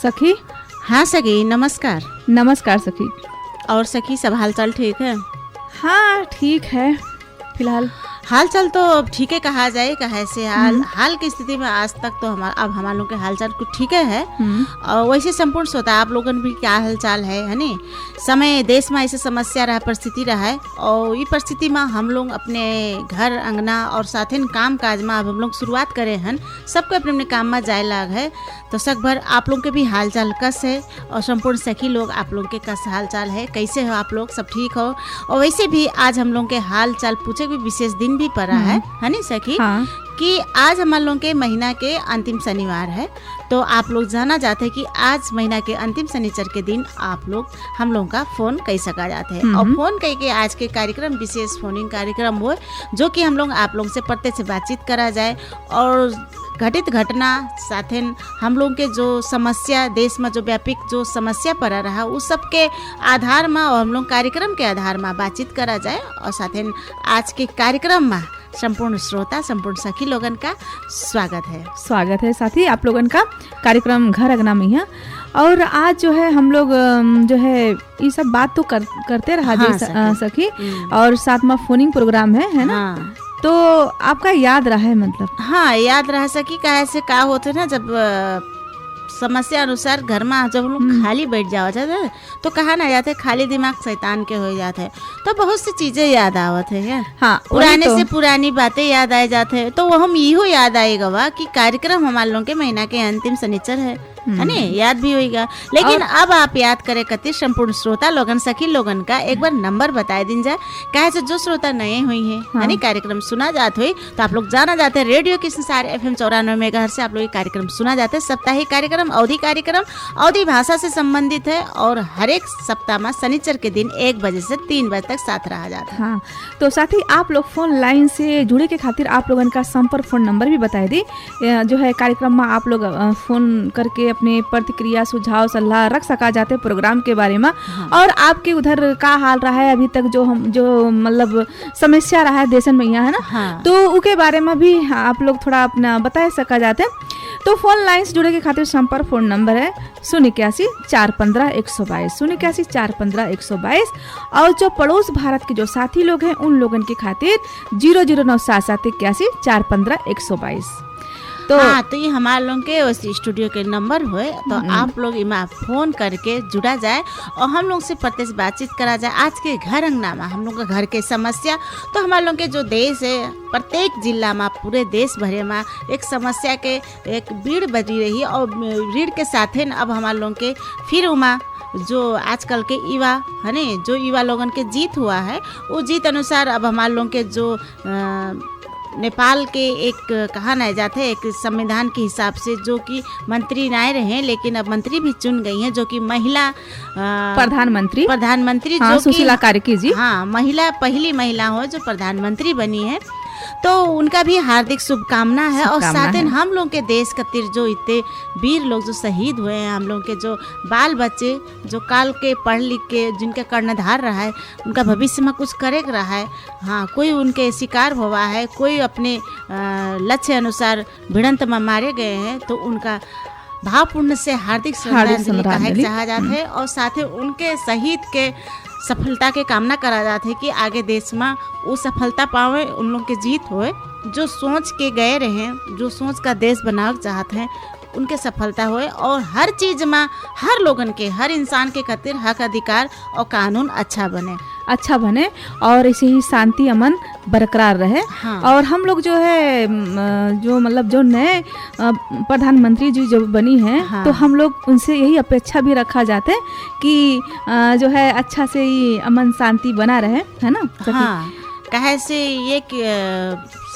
सखी। हाँ सखी, नमस्कार। नमस्कार सखी। और सखी, सब हालचाल ठीक है? हाँ ठीक है, फिलहाल हालचाल तो अब ठीक है कहा जाए। कहे से हाल की स्थिति में आज तक तो हमारे लोग के हालचाल कुछ ठीक है। और वैसे संपूर्ण श्रोता आप लोगन भी क्या हालचाल है नी? समय देश में ऐसे समस्या रहा, परिस्थिति रहा है, और ये परिस्थिति में हम लोग अपने घर अंगना और साथ ही काम काज में अब हम लोग शुरुआत करे हैं। सबको अपने अपने काम में जाए लाग है, तो सब भर आप लोग के भी हालचाल कस है। और संपूर्ण सखी लोग आप लोग के कस हालचाल है, कैसे हो आप लोग? सब ठीक हो? और वैसे भी आज हम लोग के हाल चाल पूछे भी विशेष दिन भी पड़ा है नी सखी? हाँ। कि आज हम लोग के महीना के अंतिम शनिवार है, तो आप लोग जाना जाते हैं कि आज महीना के अंतिम शनिचर के दिन हम लोग का फोन कई सका जाते हैं। और फोन कई के आज के कार्यक्रम विशेष फोनिंग कार्यक्रम हो, जो कि हम लोग आप लोग से प्रत्यक्ष बातचीत करा जाए और घटित घटना साथ ही हम लोग के जो समस्या देश में जो व्यापक जो समस्या पड़ा रहा उस सब के आधार में और हम लोग कार्यक्रम के आधार में बातचीत करा जाए। और साथ ही आज के कार्यक्रम में संपूर्ण श्रोता, संपूर्ण सखी लोगन का स्वागत है साथी आप लोगन का कार्यक्रम घर अगना में है। और आज जो है हम लोग जो है ये सब बात तो करते रहा। हाँ, सखी। और साथ में फोनिंग प्रोग्राम है ना? हाँ। तो आपका याद रहा है मतलब? हाँ, याद रह सकी। कहे से का होते ना, जब समस्या अनुसार घर में जब लोग खाली बैठ जाओ जाते तो कहा ना जाते खाली दिमाग शैतान के हो जाते, तो बहुत सी चीजें याद आवत है। हाँ, पुराने से पुरानी बातें याद आ जाते हैं। तो वो हम इहो याद आएगा कि कार्यक्रम हमारे लोग के महीना के अंतिम शनिचर है नी? याद भी होगा। लेकिन अब आप याद करे कति संपूर्ण श्रोता लोगन सखी लोगन का एक बार नंबर बताए दिन जाए। कहे से जो श्रोता नए हुई है हाँ। कार्यक्रम सुना जाते हुई तो आप लोग जाना जाते हैं रेडियो किशन सार FM 94 मेगाहर्ट्ज से आप लोग कार्यक्रम सुना जाते हैं। साप्ताहिक कार्यक्रम अवधि भाषा से संबंधित है और हर एक सप्ताह में शनिचर के दिन 1 बजे से 3 बजे तक साथ रहा जाता है। हाँ, तो साथ ही आप लोग फोन लाइन से जुड़े के खातिर आप लोगन का संपर्क फोन नंबर भी बताए दी। जो है कार्यक्रम में आप लोग फोन करके अपने प्रतिक्रिया सुझाव सलाह रख सका जाते प्रोग्राम के बारे में। हाँ। और आपके उधर का हाल रहा है अभी तक, जो मतलब समस्या रहा है देशन में यहाँ है ना? हाँ। तो उसके बारे में भी आप लोग थोड़ा अपना बता सका जाते। तो फोन लाइन से जुड़े के खातिर संपर्क फोन नंबर है 081 415 122 081 415 122। और जो पड़ोस भारत के जो साथी लोग हैं उन लोगन के खातिर 00977 81 415 122। तो हाँ, तो ये हमारे लोग के स्टूडियो के नंबर हुए, तो आप लोग इमा फोन करके जुड़ा जाए और हम लोग से प्रत्यक्ष बातचीत करा जाए। आज के घर अंगना में हम लोग का घर के समस्या, तो हमारे लोग के जो देश है प्रत्येक जिला में पूरे देश भरे में एक समस्या के एक भीड़ बजी रही। और भीड़ के साथ ही अब हमारे लोग के फिर उमा जो आजकल के युवा है न, जो युवा लोगन के जीत हुआ है वो जीत अनुसार अब हमारे लोग के जो नेपाल के एक कहा ना जाते है एक संविधान के हिसाब से जो कि मंत्री नए रहे, लेकिन अब मंत्री भी चुन गई हैं, जो कि महिला प्रधानमंत्री हाँ, जो सुशीला कार्की जी। हाँ, पहली महिला हो जो प्रधानमंत्री बनी है, तो उनका भी हार्दिक शुभकामना है। और साथ ही हम लोग के देश खातिर जो इतने वीर लोग जो शहीद हुए हैं, हम लोग के जो बाल बच्चे जो काल के पढ़ लिख के जिनके कर्णधार रहा है, उनका भविष्य में कुछ करे रहा है। हाँ, कोई उनके शिकार हुआ है, कोई अपने लक्ष्य अनुसार भिड़ंत में मारे गए हैं, तो उनका भावपूर्ण से हार्दिक श्रद्धांजलि कहा जाता है। और साथ ही उनके शहीद के सफलता के कामना करा जाते है कि आगे देश में वो सफलता पावे, उन लोग के जीत होए, जो सोच के गए रहे, जो सोच का देश बनाना चाहते हैं, उनके सफलता होए। और हर चीज में हर लोगन के हर इंसान के खातिर हक अधिकार और कानून अच्छा बने और ऐसे ही शांति अमन बरकरार रहे। हाँ। और हम लोग जो है जो मतलब जो नए प्रधानमंत्री जी जो बनी हैं, हाँ। तो हम लोग उनसे यही अपेक्षा भी रखा जाते कि जो है अच्छा से ही अमन शांति बना रहे, है ना? हाँ, कहे से एक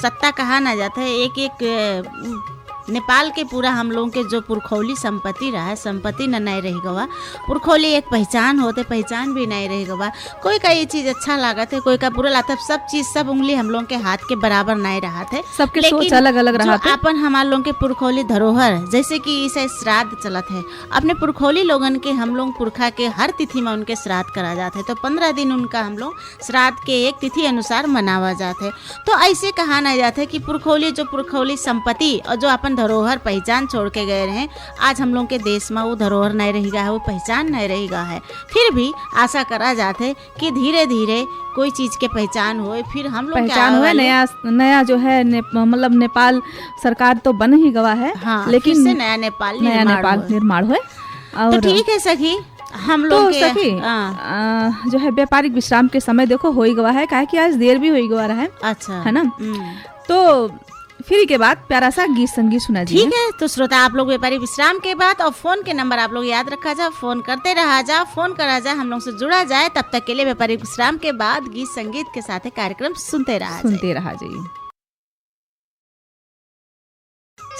सत्ता कहा ना जाता है, एक नेपाल के पूरा हम लोगों के जो पुरखौली संपत्ति रहा है, संपत्ति न नहीं रही गवा। पुरखौली एक पहचान होते, पहचान भी नहीं रही गवा। कोई का ये चीज अच्छा लागत है, कोई का बुरा लागत है, सब चीज सब उंगली हम लोगों के हाथ के बराबर नहीं रहा थे, सबके सोच अलग अलग रहा था। अपन हमारे लोगों के पुरखौली धरोहर जैसे कि इसे श्राद्ध चलत है, अपने पुरखौली लोगन के हम लोग पुरखा के हर तिथि में उनके श्राद्ध करा जाते है, तो 15 दिन उनका हम लोग श्राद्ध के एक तिथि अनुसार मनावा जाते है। तो ऐसे कहा नहीं जाता है कि पुरखौली जो पुरखौली संपत्ति और जो अपन धरोहर पहचान छोड़ के गए हैं, आज हम लोग के देश में वो धरोहर नहीं रहेगा है, वो पहचान नहीं रहेगा है। फिर भी आशा करा जाते कि धीरे धीरे कोई चीज़ के पहचान हो, फिर हम लोग पहचान हुआ। नया जो है मतलब नेपाल सरकार तो बन ही गवा है, हाँ, लेकिन से नया नेपाल निर्माण हुए। तो ठीक है सखी, हम लोग तो सखी जो है व्यापारिक विश्राम के समय देखो हो ही गवा है, काहे कि आज देर भी हो ही गवा रहा है। अच्छा है ना। तो फिर के बाद प्यारा सा गीत संगीत सुना जी। ठीक है, तो श्रोता आप लोग व्यापारिक विश्राम के बाद और फोन के नंबर आप लोग याद रखा जा, फोन करते रहा जा, फोन करा जा, हम लोग से जुड़ा जाए। तब तक के लिए व्यापारिक विश्राम के बाद गीत संगीत के साथ कार्यक्रम सुनते रहा जी।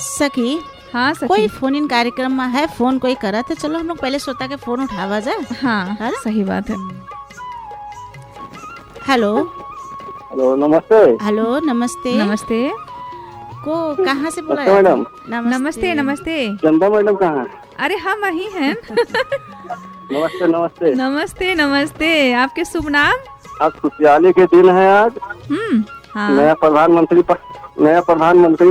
सखी हाँ सखी, कोई फोन इन कार्यक्रम में है, फोन कोई करा तो चलो हम लोग पहले श्रोता के फोन उठावा जाए। हाँ सही बात है। हेलो हेलो, नमस्ते। हेलो नमस्ते। नमस्ते को कहाँ से बोला मैडम? नमस्ते नमस्ते। चंदा मैडम कहाँ है? अरे हम ही हैं। नमस्ते नमस्ते नमस्ते नमस्ते। आपके शुभ नाम? आज खुशहाली के दिन है आज। हाँ। नया प्रधानमंत्री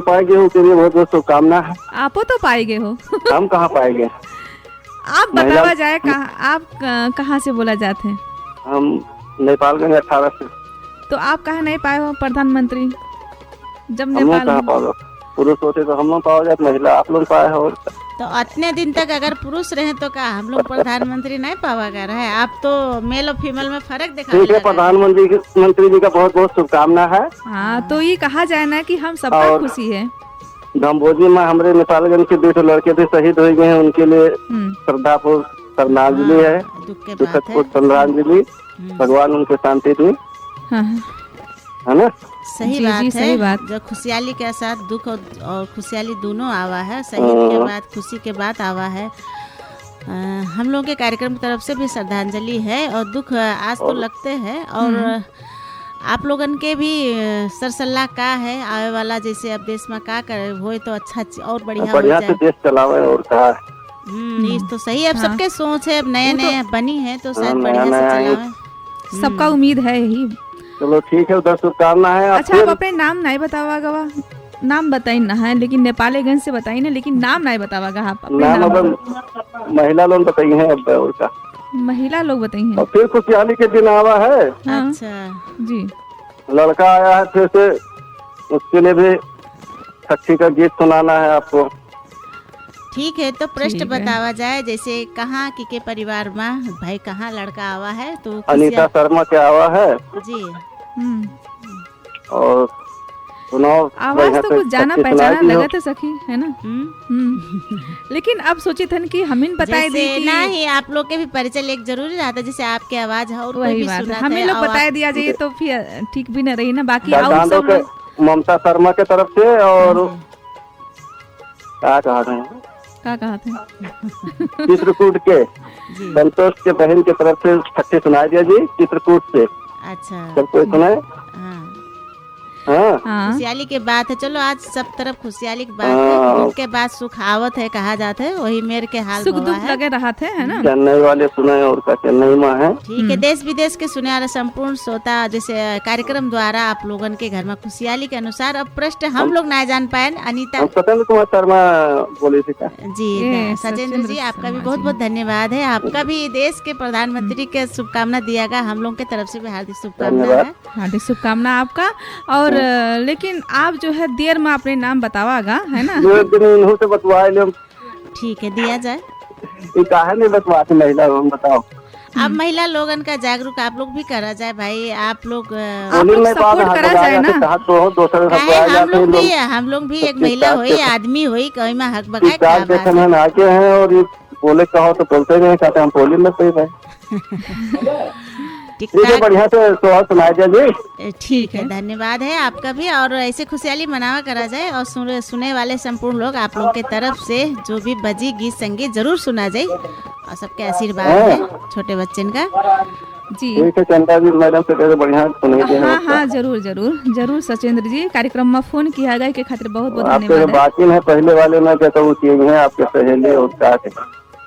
पाएंगे, उसके लिए बहुत बहुत शुभकामना है। आपो तो पाएंगे हो। हम कहाँ पाएंगे? आप बतावा जाए कहाँ, आप कहाँ से बोला जाते हैं? हम नेपालगंज 18 से। तो आप कहाँ नहीं पाए हो प्रधानमंत्री? जब हम लोग कहाँ पाओगे? पुरुष होते तो हम लोग पाओ जाए, महिला आप लोग पाए हो। तो इतने दिन तक अगर पुरुष रहे तो क्या हम लोग प्रधानमंत्री नहीं पावागा रहे? आप तो मेल और फीमेल में फर्क दिखा। ठीक है, प्रधानमंत्री जी का बहुत बहुत शुभकामना है। हाँ, तो ये कहा जाए ना कि हम सबका खुशी है। धम्बोजी में हमारे नेपालगंज के 2 लड़के थे, शहीद हो गए हैं, उनके लिए श्रद्धापूर्ण श्रद्धांजलि है, दुखद श्रद्धांजलि। भगवान उनके शांति दी, है ना। सही बात है। जो खुशहाली के साथ दुख और खुशहाली दोनों आवा है, शहीद के बाद खुशी के बाद आवा है। हम लोग के कार्यक्रम की तरफ से भी श्रद्धांजलि है और दुख आज तो लगते हैं। और आप लोगन के भी सरसल्ला का है आवे वाला, जैसे अब देश में का करे हो तो अच्छा और बढ़िया हो जाए, देश चलावे और का। ये तो सही। अब सबके सोच है, अब नए नए बनी है तो शायद बढ़िया से चलावे। सबका उम्मीद है यही। चलो ठीक है, उधर शुभकामना है। अच्छा, आप अपने नाम नहीं बतावा गवा? नाम बताई ना है, लेकिन नेपालीगंज से बताई ना, लेकिन नाम नहीं बतावा गा। आप नाम महिला लोग बताई हैं, अब और का महिला लोग बताई हैं। और फिर खुशहाली के दिन आवा है। अच्छा जी। लड़का आया है फिर से, उसके लिए भी छठी का गीत सुनाना है आपको। ठीक है, तो प्रश्न बतावा जाए, जैसे कहाँ के परिवार में भाई कहाँ लड़का आवा है? तो अनीता शर्मा के आवा है जी। और सुनाओ। आवाज तो कुछ जाना पहचाना लगा था सखी, है ना। लेकिन अब सोचे थे कि हमें बताए दी कि नहीं, आप लोग के भी परिचय एक जरूरी रहता, जैसे आपकी आवाज है और कोई भी सुना था, हमें लोग बताए दिया जाए तो फिर ठीक भी न रही ना। बाकी और सब लोग ममता शर्मा के तरफ से और क्या कहा थे चित्रकूट के संतोष के बहन के तरफ से छठी सुनाई दिया जी, चित्रकूट से। अच्छा, सबको सुनाए। खुशहाली के बात है। चलो आज सब तरफ खुशहाली की बात है। दुख के बाद सुख आवत है कहा जाता है, वही मेरे के हाल सुख दुख लगे रहा थे, है ना। चेन्नई वाले सुने और का चेन्नई में है। ठीक है, देश विदेश के सुने वाले संपूर्ण श्रोता जैसे कार्यक्रम द्वारा आप लोगन के घर में खुशहाली के अनुसार अब प्रश्न हम लोग ना जान पाए। अनीता सत्येंद्र कुमार शर्मा बोली थी जी। सत्येंद्र जी, आपका भी बहुत बहुत धन्यवाद है। आपका भी देश के प्रधानमंत्री के शुभकामना दिया गया, हम लोग के तरफ से भी हार्दिक शुभकामना है। हार्दिक शुभकामना आपका। और लेकिन आप जो है देर में अपने नाम बतावागा, है ना। से बतवाए। ठीक है, दिया जाए। काहे नहीं बतवाते महिला लोग, बताओ। अब महिला लोगन का जागरूक आप लोग भी करा जाए भाई, आप लोग सपोर्ट करा जाए ना। हम लोग भी एक महिला हुई, आदमी हुई, कोई में हक बगाए आके हैं और बोले कहो तो बोलते नहीं, कहते हम बोली मत भाई। बढ़िया से सुनाई दिया। ठीक है, धन्यवाद है आपका भी। और ऐसे खुशहाली मनावा करा जाए और सुने वाले संपूर्ण लोग आप लोग के तरफ से जो भी बजी गीत संगीत जरूर सुना जाए और सबके आशीर्वाद है छोटे बच्चन का जी। ठीक है चंदा जी, मैडम से बढ़िया सुनाई। हाँ, जरूर जरूर जरूर। सचेंद्र जी, कार्यक्रम में फोन किया गया के खातिर बहुत बहुत धन्यवाद। बाकी है पहले वाले में कहता हूँ आपके सहेली और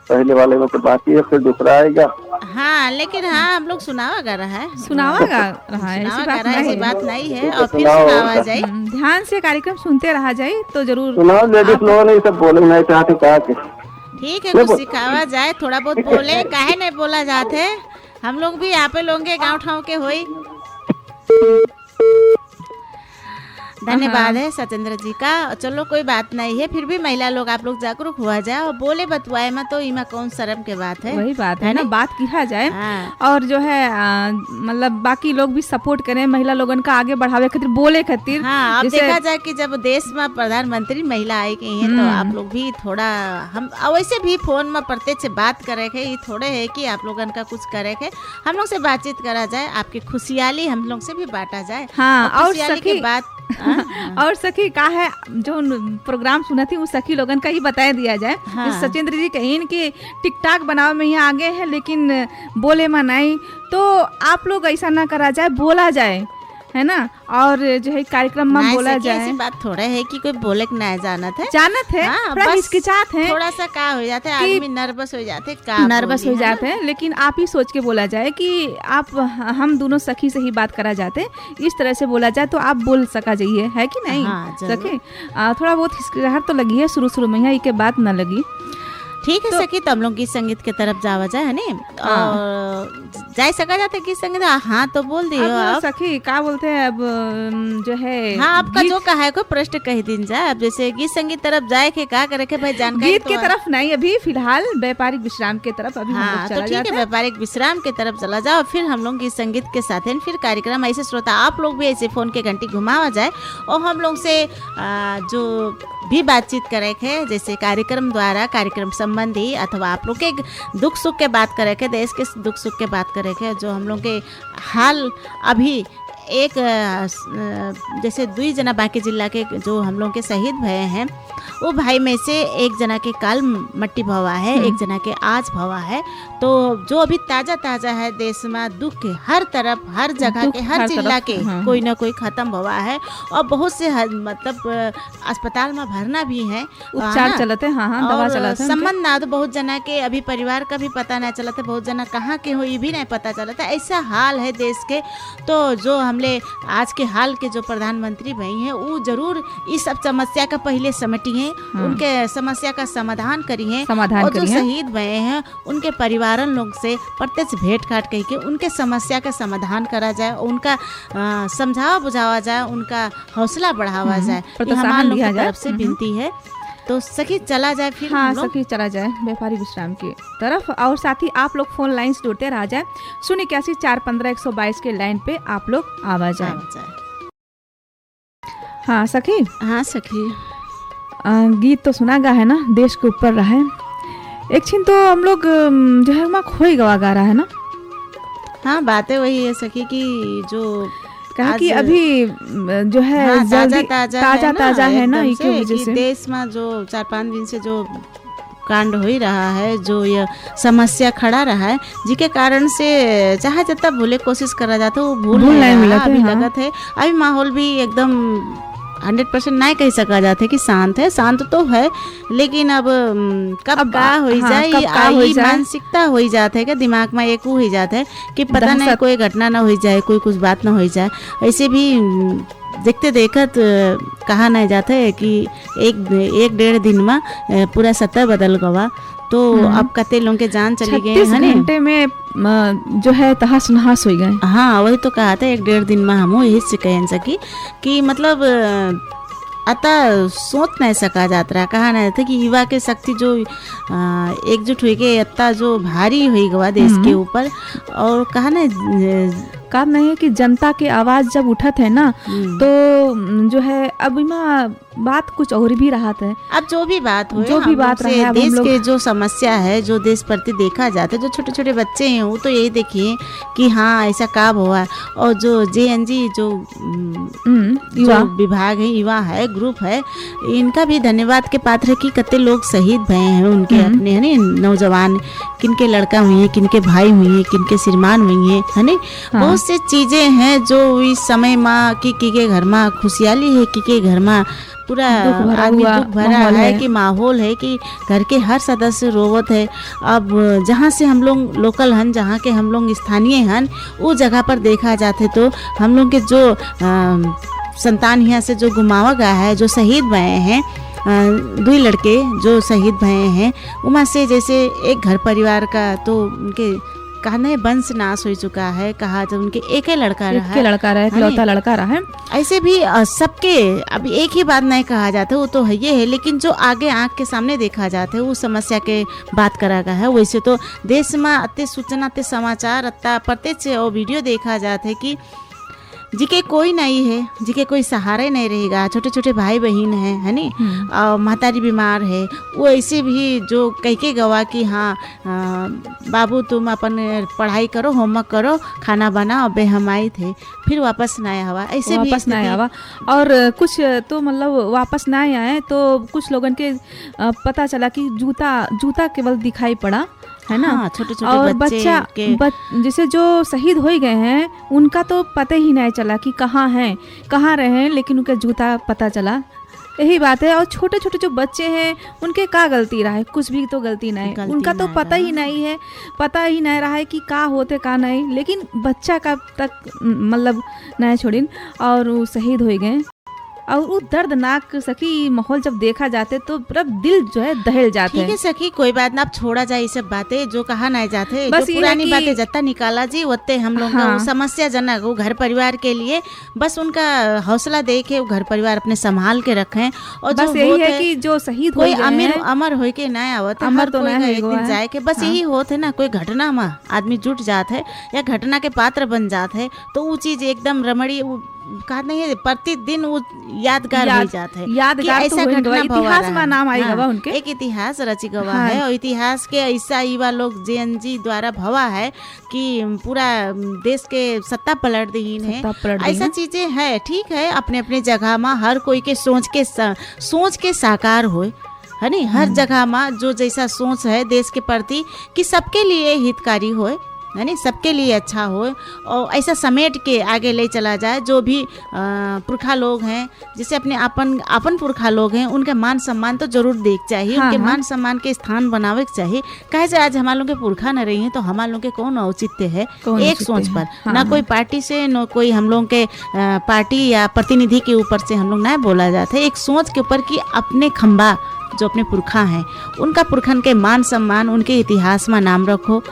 पहले वाले में तो बाकी है, फिर दूसरा आएगा। हाँ लेकिन हाँ हम लोग सुनावा गा रहा है, सुनावा गा रहा है, सुनावा ऐसी गा बात रहा है, ऐसी नहीं है। बात नहीं है। ठीक है, और फिर सुनाओ। सुनावा जाए। ध्यान से कार्यक्रम सुनते रहा जाए तो जरूर। सुनाओ, लेडीज लोगों ने सब बोले नहीं चाहते कहा कि ठीक है, नहीं कुछ बोल- सिखावा जाए, थोड़ा बहुत बोले, काहे नहीं बोला जाते। हम लोग भी यहाँ पे लोग गाँव ठाव के होई। धन्यवाद है सत्येंद्र जी का। चलो कोई बात नहीं है, फिर भी महिला लोग आप लोग जागरूक हुआ जाए और बोले बतवाए में तो इमा कौन शर्म के बात है। वही बात है ना, बात किया जाए। हाँ। और जो है मतलब बाकी लोग भी सपोर्ट करें महिला लोगन का आगे बढ़ावे खातिर, बोले खातिर। हाँ, अब जैसे- देखा जाए कि जब देश में प्रधानमंत्री महिला आई गई हैं तो आप लोग भी थोड़ा हम वैसे भी फोन में प्रत्यक्ष बात करे के ये थोड़े है कि आप लोगन का कुछ करे के, हम लोग से बातचीत करा जाए, आपकी खुशहाली हम लोग से भी बांटा जाए। हाँ, और खुशहाली सखी- के बात और सखी का है जो प्रोग्राम सुना थी उस सखी लोगन का ही बताया दिया जाए। हाँ। जैसे सचिंद्र जी कहीं कि टिकटॉक बनावे में यहाँ आगे है लेकिन बोले में नहीं, तो आप लोग ऐसा ना करा जाए, बोला जाए, है ना। और जो है कार्यक्रम में नहीं बोला सखी, जाए। ऐसी बात थोड़ा है कि कोई बोले के ना जानत है, जानत है, हाँ, थोड़ा बस हिचकिचात है, थोड़ा सा का हो जाता है, कि- आदमी नर्वस हो जाते, का नर्वस बोली, हो है ना? जाते हैं। लेकिन आप ही सोच के बोला जाए कि आप हम दोनों सखी से ही बात करा जाते, इस तरह से बोला जाए तो आप बोल सका जाइए, है कि नहीं। हाँ, जरूर। सखी थोड़ा बहुत हिचकिचाहट तो लगी है शुरू में, यहाँ के बात ना लगी। ठीक है सखी, तो हम लोग गीत संगीत के तरफ जावा जाए है नी। और जाए सका जाते गीत संगीत। हाँ तो बोल दियो अब अब। सखी का बोलते हैं अब जो है हाँ, आपका गीत- जो कहा है को प्रश्न कह दिन जाए। अब जैसे गीत संगीत तरफ जाए के का करे के भाई जानकारी गीत तो के तरफ नहीं, अभी फिलहाल व्यापारिक विश्राम के तरफ अभी हम हाँ लोग तो चला ठीक है, जाते हैं। व्यापारिक विश्राम के तरफ चला जाओ, फिर हम लोग गीत संगीत के साथ हैं फिर कार्यक्रम। ऐसे श्रोता आप लोग भी ऐसे फोन के घंटी घुमावा जाए और हम लोग से जो भी बातचीत करे के, जैसे कार्यक्रम द्वारा कार्यक्रम संबंधी अथवा आप लोग के दुख सुख के बात करे के, देश के दुख सुख के बात करे के, जो हम लोग के हाल अभी एक जैसे 2 जना बाकी जिला के जो हम लोग के शहीद भये हैं, वो भाई में से एक जना के काल मट्टी भवा है, एक जना के आज भवा है। तो जो अभी ताजा ताजा है देश में दुख के हर तरफ, हर जगह दुख के, हर हर जिला तरफ, के हाँ। कोई ना कोई खत्म भवा है और बहुत से मतलब अस्पताल में भरना भी है, उपचार हाँ। चलते, हाँ हाँ, दवा और चलते। संबंध ना तो बहुत जना के अभी परिवार का भी पता नहीं चला था, बहुत जना कहाँ के हो ये भी नहीं पता चला था। ऐसा हाल है देश के। तो जो हमले आज के हाल के जो प्रधानमंत्री भाई हैं वो जरूर इस सब समस्या का पहले समेटी है, हाँ। उनके समस्या का समाधान करी है। समाधान और जो करी है। शहीद भये हैं उनके परिवारन लोग से प्रत्यक्ष भेंट घाट कह के उनके समस्या का समाधान करा जाए, और उनका समझावा बुझावा जाए, उनका हौसला बढ़ावा जाए, ये प्रोत्साहन हमारे लोग दिया की जाए। तरफ से विनती है। तो सखी चला जाए फिर हाँ हम लोग। सखी चला जाए व्यापारिक विश्राम की तरफ। और साथ ही आप लोग फोन लाइन जुड़ते रह जाए 081-415-122 के लाइन पे आप लोग आवाज जाए। आवाज आए। हाँ सखी, हाँ सखी, गीत तो सुना गा है ना, देश के ऊपर रहा है। एक छिन तो हम लोग जो है वहाँ खोई गवा गा रहा है ना। हाँ बातें वही है सखी की जो कहा कि आज- अभी जो है हाँ, जल्दी ताजा है ना, एकदम ई के वजह कि से देश में जो 4-5 दिन से जो कांड हो ही रहा है, जो ये समस्या खड़ा रहा है, जिसके कारण से चाहे जितना भूले कोशिश करा जाता है वो भूल नहीं नहीं मिला रहा। था, अभी हाँ। लगत है, अभी माहौल भी एकदम 100% नहीं कह सका जाता है कि शांत है, शांत तो है, लेकिन अब कब अब का हो हाँ, जाए, कब का होई जाए। मानसिकता हो जाता है कि दिमाग में एक हो जाता है कि पता नहीं दहशत। कोई घटना ना हो जाए, कोई कुछ बात ना हो जाए। ऐसे भी देखते देखत कहा नहीं जाता है कि एक 1.5 दिन में पूरा सत्ता बदल गवा। तो अब कते लोगों के जान चली गए 36 है ना। घंटे में जो है तहस नहस हो गए। हाँ वही तो कहा था, 1.5 दिन में हम यही से कह सकी कि मतलब अतः सोच नहीं सका जाता रहा, कहा नहीं था कि युवा के शक्ति जो एकजुट हुई के अत्ता जो भारी हुई गवा देश के ऊपर। और कहा ना कारण नहीं है कि जनता की आवाज जब उठत है ना, तो जो है अब इमा बात कुछ और भी रहा है। अब जो भी बात हो, जो भी बात रहा है, अब देश हम लोग- के जो समस्या है, जो देश प्रति देखा जाता है, जो छोटे छोटे बच्चे हैं वो तो यही देखिए कि हाँ ऐसा काब हुआ। और जो JNG जो युवा विभाग है, युवा है, ग्रुप है, इनका भी धन्यवाद के पात्र है कि कितने लोग शहीद भये हैं उनके अपने, है ना, नौजवान, किनके लड़का हुए हैं, किनके भाई हुए हैं, किनके श्रीमान हुए हैं, है ना, बहुत ऐसे चीजें हैं जो इस समय माँ की के घर में खुशहाली है, की के घर में पूरा आदमी दुख भरा है कि माहौल है कि घर के हर सदस्य रोवत है। अब जहाँ से हम लोग लोकल हन, जहाँ के हम लोग स्थानीय हन, वो जगह पर देखा जाते तो हम लोग के जो संतान यहाँ से जो गुमावा गया है, जो शहीद भये हैं, 2 लड़के जो शहीद भये हैं, उमा से जैसे एक घर परिवार का तो उनके कहना है वंश नाश हो चुका है, कहा जब उनके एक ही लड़का रहा, इकलौता लड़का रहा है। ऐसे भी सबके अभी एक ही बात नहीं कहा जाता, वो तो है ये है, लेकिन जो आगे आंख के सामने देखा जाता है वो समस्या के बात करा गया है। वैसे तो देश में अत्य सूचना, अत्य समाचार, अत्ता प्रत्यक्ष और वीडियो देखा जाता है कि जिके कोई नहीं है, जिके कोई सहारा नहीं रहेगा, छोटे छोटे भाई बहन है नी, और माताजी बीमार है, वो ऐसे भी जो कह के गवा कि हाँ बाबू तुम अपन पढ़ाई करो, होमवर्क करो, खाना बनाओ, हम आए थे, फिर वापस ना आया हवा, ऐसे भी वापस ना आया हवा। और कुछ तो मतलब वापस ना आए तो कुछ लोगन के पता चला कि जूता केवल दिखाई पड़ा, है ना। हाँ, छोटे और बच्चा जैसे जो शहीद हो गए हैं उनका तो पता ही नहीं चला कि कहाँ हैं, कहाँ रहे हैं, लेकिन उनका जूता पता चला, यही बात है। और छोटे छोटे जो बच्चे हैं उनके का गलती रहा है, कुछ भी तो गलती नहीं, उनका तो पता ही नहीं है, पता ही नहीं रहा है कि का होते का नहीं, लेकिन बच्चा का तक मतलब नहीं छोड़िन और वो शहीद हो गए। और वो दर्दनाक सखी माहौल जब देखा जाते तो पूरा दिल जो है दहल जाते हैं। ठीक है सखी, कोई बात ना, अब छोड़ा जाए ये सब बातें जो कहा नहीं जाते, बस जो पुरानी बातें जत्ता निकाला जी वत्ते हम लोग का समस्या जनक वो घर परिवार के लिए बस उनका हौसला दे के वो घर परिवार अपने संभाल के रखें। और बस यही है कि जो शहीद कोई अमर हो के ना आवत, अमर तो ना एक दिन जाए के बस यही होते ना, कोई घटना में आदमी जुट जात है या घटना के पात्र बन जात है तो वो चीज एकदम रमणीय कहा नहीं है, प्रतिदिन वो यादगार हो जाता है, यादगार ऐसा घटना इतिहास में नाम आई गवा उनके, एक इतिहास रची गवा है। और इतिहास के ऐसा युवा लोग जेएनजी द्वारा भवा है कि पूरा देश के सत्ता पलट दीन है, ऐसा चीजें है। ठीक है, अपने अपने जगह में हर कोई के सोच के साकार हो, है नी, हर जगह में जो जैसा सोच है देश के प्रति कि सबके लिए हितकारी हो, यानी सबके लिए अच्छा हो, और ऐसा समेट के आगे ले चला जाए। जो भी पुरखा लोग हैं, जैसे अपने अपन पुरखा लोग हैं, उनके मान सम्मान तो जरूर देख चाहिए, उनके मान सम्मान के स्थान बनावे के चाहिए। कहे से आज हमारे लोग के पुरखा न रही हैं तो हमारे लोग के कौन औचित्य है एक सोच पर, ना कोई पार्टी से, न कोई हम लोग के पार्टी या प्रतिनिधि के ऊपर से हम लोग ना बोला जाता है, एक सोच के ऊपर कि अपने खंबा जो अपने पुरखा हैं उनका पुरखन के मान सम्मान, उनके इतिहास में नाम रखो,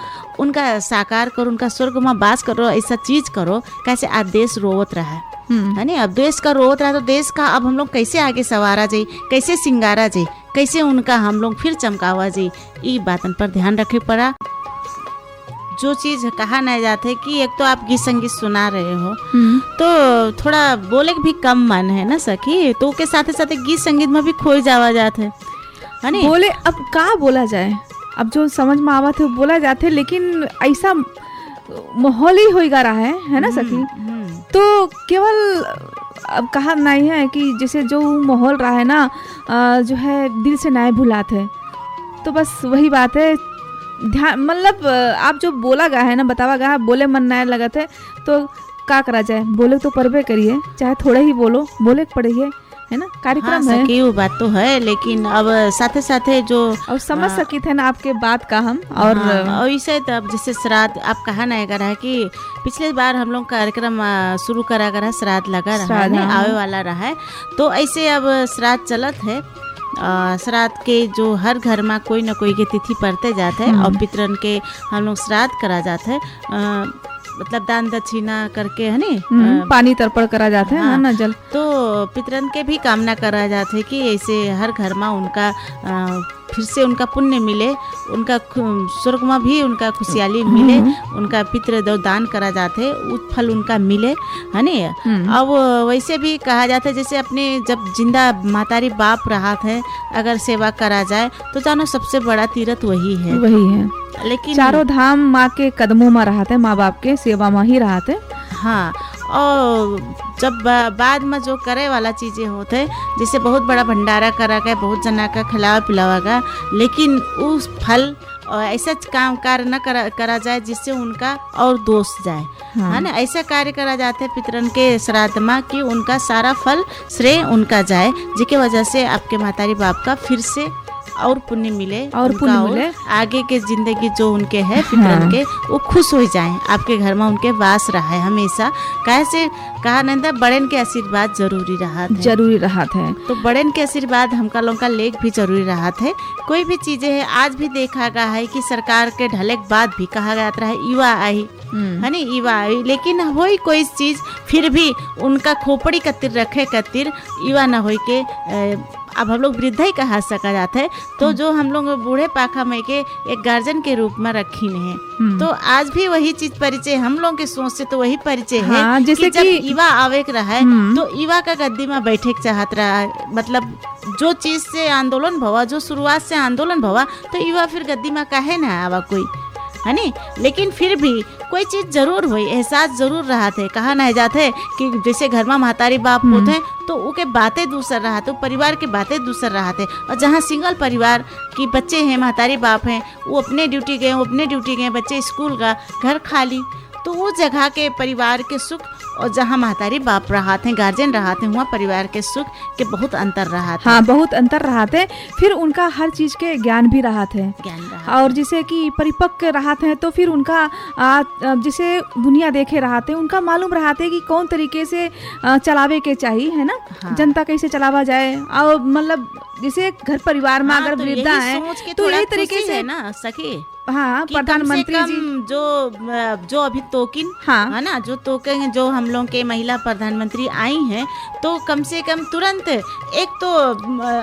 उनका साकार करो, उनका स्वर्ग में वास करो, ऐसा चीज करो। कैसे आज देश रोवत रहा है ना, अब देश का रोवत रहा तो देश का अब हम लोग कैसे आगे सवारा जाए, कैसे सिंगारा जाए, कैसे उनका हम लोग फिर चमकावा जाए, ये बातन पर ध्यान रखे पड़ा। जो चीज कहा नहीं जाते कि एक तो आप गीत संगीत सुना रहे हो तो थोड़ा बोले भी कम मन है ना सखी, तो के साथ साथ गीत संगीत में भी खोई जावा जाते है नी। बोले अब का बोला जाए, अब जो समझ में आवा थे बोला जाते, लेकिन ऐसा माहौल ही होगा रहा है ना सखी। तो केवल अब कहा नहीं है कि जैसे जो माहौल रहा है ना जो है दिल से नहीं भुलाते, तो बस वही बात है। ध्यान मतलब आप जो बोला गया है ना, बतावा गया है, बोले मन नहीं लगा थे तो का करा जाए, बोले तो परबे करिए, चाहे थोड़ा ही बोलो, बोले पड़िए, है ना, कार्यक्रम है। वो बात तो है, लेकिन अब साथे साथे जो और समझ सकी थे ना आपके बात का हम। और इसे तब जैसे श्राद्ध आप कहा नहीं करा है कि पिछले बार हम लोग कार्यक्रम शुरू करा करा श्राद्ध लगा रहा है, आवे वाला रहा है, तो ऐसे अब श्राद्ध चलत है। श्राद्ध के जो हर घर में कोई न कोई के तिथि पड़ते जाते हैं और पितरन के हम लोग श्राद्ध करा जाते हैं, मतलब दान दक्षिणा करके है नी, पानी तर्पण करा जाते हैं, ना जल, तो पितरन के भी कामना करा जाते है कि ऐसे हर घर में उनका फिर से उनका पुण्य मिले, उनका स्वर्ग में भी उनका खुशहाली मिले, उनका पितृ दान करा जाते, उस फल उनका मिले, है नी। अब वैसे भी कहा जाता है जैसे अपने जब जिंदा मातारी बाप रहा थे अगर सेवा करा जाए तो जानो सबसे बड़ा तीर्थ वही है। लेकिन चारों धाम माँ के कदमों में रहा थे, माँ बाप के सेवा में ही रहा थे। हाँ, और जब बाद में जो करे वाला चीज़ें होते जैसे बहुत बड़ा भंडारा करा के बहुत जना का खिलावा पिलावा का, लेकिन उस फल और ऐसा काम कार्य न करा जाए जिससे उनका और दोष जाए, है ना। ऐसा कार्य करा जाता है पितरन के श्राद्ध में कि उनका सारा फल श्रेय उनका जाए, जिसके वजह से आपके महतारी बाप का फिर से और पुण्य मिले और आगे के जिंदगी जो उनके है पितरन के वो खुश हो जाएं, आपके घर में उनके वास रहा है हमेशा। कैसे कहा नहीं था, बड़न के आशीर्वाद जरूरी रहा है। तो बड़न के आशीर्वाद हमका लोगों का लेख भी जरूरी रहा है। कोई भी चीजें है आज भी देखा गया है कि सरकार के ढले के बाद भी कहा जाता है युवा आई है नी, युवा आई, लेकिन वही कोई चीज फिर भी उनका खोपड़ी कतिर रखे कतिर युवा न हो के अब हम लोग वृद्धा ही कहा सका जाता है। तो जो हम लोग बूढ़े पाखा में के एक गार्जियन के रूप में रखी है, तो आज भी वही चीज परिचय हम लोग के सोच से तो वही परिचय है जैसे कि जब युवा आवे रहा है तो युवा का गद्दी में बैठे चाहत रहा है, मतलब जो चीज से आंदोलन भवा, जो शुरुआत से आंदोलन भवा, तो युवा फिर गद्दी में काहे ना आवा कोई, है नी। लेकिन फिर भी कोई चीज जरूर हुई, एहसास जरूर रहा थे। कहा नहीं जाते कि जैसे घर में महतारी बाप होते हैं तो उनके बातें दूसर रहा थे, परिवार के बातें दूसर रहा थे। और जहाँ सिंगल परिवार की बच्चे हैं, महतारी बाप हैं, वो अपने ड्यूटी गए, बच्चे स्कूल का, घर खाली, तो वो जगह के परिवार के सुख और जहाँ महतारी बाप रहा थे, गार्जियन रहा थे, वहाँ परिवार के सुख के बहुत अंतर रहा था। हाँ, बहुत अंतर रहा थे। फिर उनका हर चीज के ज्ञान भी रहा थे, और जिसे कि परिपक्व रहा थे, तो फिर उनका जिसे दुनिया देखे रहा थे, उनका मालूम रहा थे कि कौन तरीके से चलावे के चाहिए, है ना। जनता कैसे चलावा जाए, और मतलब जैसे घर परिवार में अगर वृद्धा है तो यही तरीके से ना सके। हाँ, प्रधानमंत्री जी जो अभी तोकिन है ना, जो तोकिन जो हम लोग के महिला प्रधानमंत्री आई हैं, तो कम से कम तुरंत एक तो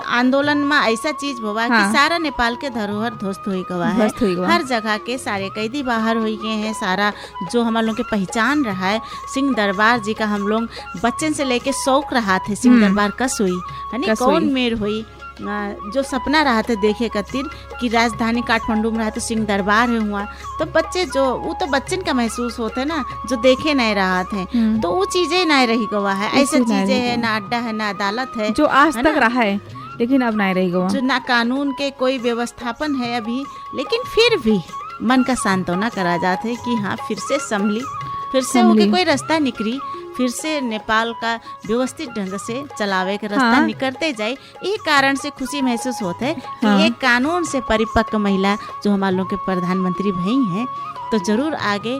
आंदोलन में ऐसा चीज हुआ कि सारा नेपाल के धरोहर ध्वस्त हो गवा है। हर जगह के सारे कैदी बाहर हो गए हैं, सारा जो हम लोग के पहचान रहा है। सिंह दरबार जी का हम लोग बच्चन से लेके शौक रहा थे, सिंह दरबार कस हुई है नी, कौन मेर हुई, जो सपना रहा था देखे कतिर कि राजधानी काठमांडू में रहा तो सिंह दरबार है हुआ, तो बच्चे जो वो तो बच्चन का महसूस होता है ना, जो देखे नहीं रहा थे, तो वो चीजें नहीं रही गवा है। ऐसी चीजें है ना, अड्डा है ना, अदालत है, जो आज तक रहा है लेकिन अब नहीं रही गवा, जो ना कानून के कोई व्यवस्थापन है अभी, लेकिन फिर भी मन का सांत्वना करा जाते कि हाँ फिर से संभली, फिर से होके कोई रास्ता निकली, फिर से नेपाल का व्यवस्थित ढंग से चलावे के रास्ता निकलते जाए। यही कारण से खुशी महसूस होता है कि एक कानून से परिपक्व महिला जो हमारे लोग के प्रधानमंत्री भई हैं, तो जरूर आगे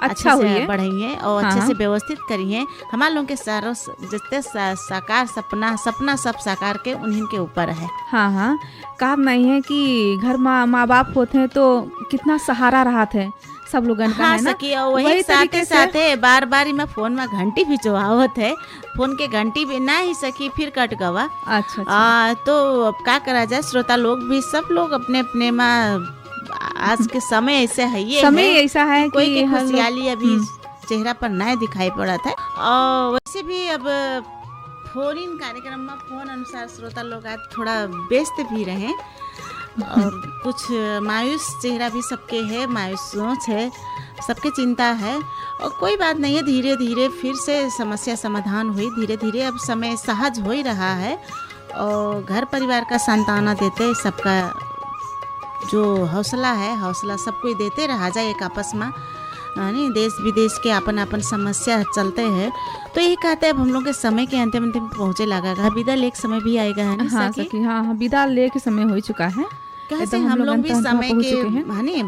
अच्छा से बढ़ेंगे और अच्छे से व्यवस्थित करिए। हमारे लोग के सारों जितने साकार सपना सब साकार के उन्हीं के ऊपर है। हाँ, काम नहीं है कि घर माँ बाप होते हैं तो कितना सहारा रहा थे सब लोगन का, है ना। वही साथे बार में फोन में घंटी भी जो आवत है, फोन के घंटी भी ना ही सकी, फिर कट गवा। अच्छा। तो क्या करा जाए, श्रोता लोग भी सब लोग अपने अपने में आज के समय ऐसे है, ये समय ऐसा है कोई की खुशहाली अभी चेहरा पर नहीं दिखाई पड़ा था। और वैसे भी अब फोन इन कार्यक्रम में फोन अनुसार श्रोता लोग आज थोड़ा व्यस्त भी रहे और कुछ मायूस चेहरा भी सबके है, मायूस सोच है, सबके चिंता है। और कोई बात नहीं है, धीरे धीरे फिर से समस्या समाधान हुई, धीरे धीरे अब समय सहज हो ही रहा है। और घर परिवार का सांत्वना देते सबका जो हौसला है, हौसला सब कोई देते रहा जाए एक आपस में, नहीं देश विदेश के अपन समस्या चलते हैं। तो यही कहते हैं अब हम लोग के समय के अंतिम पहुँचे लगा, विदा ले समय भी आएगा, है ना। हाँ, विदा ले के समय हो चुका है। कैसे हम लोग भी समय के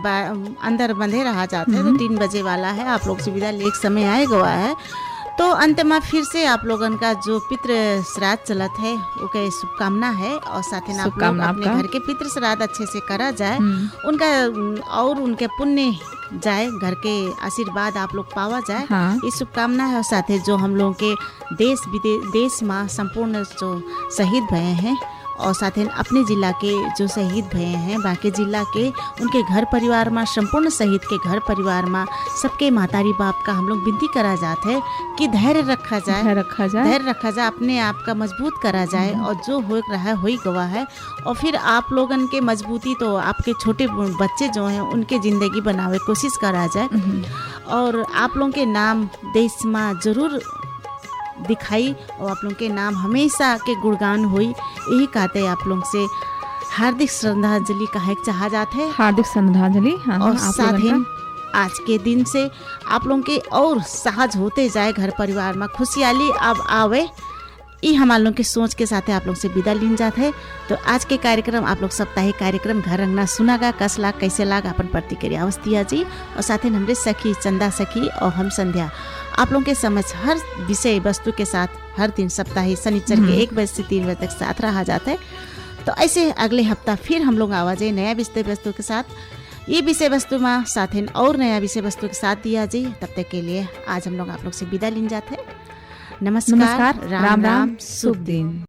अंदर बंधे रहा जाते हैं, तो 3 बजे वाला है, आप लोग से विदा ले समय आए गवा है। तो अंत में फिर से आप लोगन का जो पितृ श्राद्ध चलत है ओके शुभकामना है, और साथ ही आप लोग अपने घर के पितृ श्राद्ध अच्छे से करा जाए, उनका और उनके पुण्य जाए, घर के आशीर्वाद आप लोग पावा जाए, ये शुभकामना है। और साथ ही जो हम लोग के देश में संपूर्ण जो शहीद भये हैं, और साथ ही अपने जिला के जो शहीद भये हैं, बाकी जिला के उनके घर परिवार में, संपूर्ण शहीद के घर परिवार में सबके महतारी बाप का हम लोग विनती करा जाते हैं कि धैर्य रखा जाए, अपने आप का मजबूत करा जाए, और जो हो रहा है हो ही गवा है। और फिर आप लोगन के मजबूती तो आपके छोटे बच्चे जो हैं उनके ज़िंदगी बनावे कोशिश करा जाए। और आप लोगों के नाम देश में जरूर दिखाई और आप लोगों के नाम हमेशा के गुणगान हुई, यही कहते आप लोग से हार्दिक श्रद्धांजलि कहे चाहा जाते है। हार्दिक श्रद्धांजलि। हाँ, और आप साथ ही लोगन का। आज के दिन से आप लोगों के और सहज होते जाए, घर परिवार में खुशहाली अब आवे, ये हमारे लोग के सोच के साथ आप लोग से विदा लीन जाते है। तो आज के कार्यक्रम आप लोग साप्ताहिक कार्यक्रम घर अंगना सुनागा, कस लाग कैसे लाग अपन प्रतिक्रिया अवस्थिया जी, और साथ ही हमरे सखी चंदा सखी और हम संध्या आप लोगों के समझ हर विषय वस्तु के साथ हर दिन साप्ताहिक शनिचर के 1 बजे से 3 बजे तक साथ रहा जाता है। तो ऐसे अगले हफ्ता फिर हम लोग आवाज नया विषय वस्तु के साथ, ये विषय वस्तु में साथ ही और नया विषय वस्तु के साथ दिया जी। तब तक के लिए आज हम लोग आप लोग से विदा लीन जाते हैं। नमस्कार, नमस्कार, राम राम, शुभ दिन।